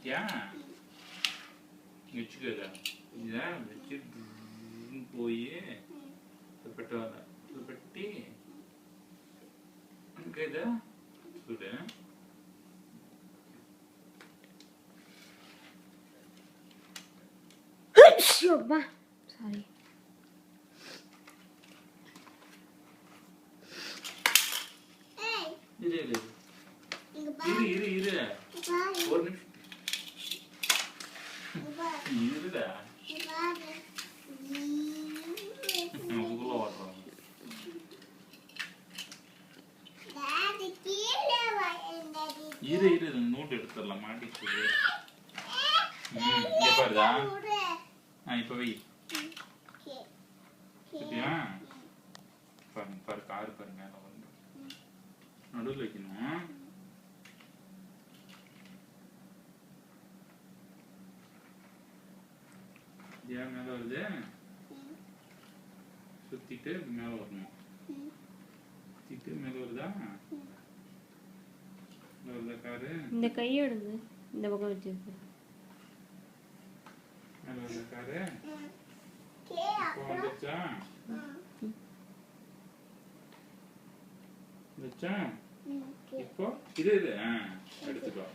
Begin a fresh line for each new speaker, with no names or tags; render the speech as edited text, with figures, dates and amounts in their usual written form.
வச்சிட்டியா? வச்சுக்கோதா இதான் வச்சு போய் பெட்டி அங்கே இதை சுடு.
சாரி.
இரு இரு இரு இரு இரு ஒரு நிமிஷம் இருடா. உள்ள ஓடுறோம். இரு இரு நோட்டு எடுத்துடலாம் மாட்டிட்டு. இங்க பாருடா. இப்ப வை. சரியா? பாருங்க பாரு காரு பாரு மேல வந்து நடுவில் வைக்கணும். ஏன் மேல வருது? சுத்திட்டு மேல வரணும். சுத்திட்டு மேல வருதா? வருதா காரு?
இந்த கையோடுங்க இந்த பக்கம் வச்சு
மேல வருதா காரு? இப்போ வந்துச்சா? வந்துச்சா? இப்போ இது எடுத்துக்கோ.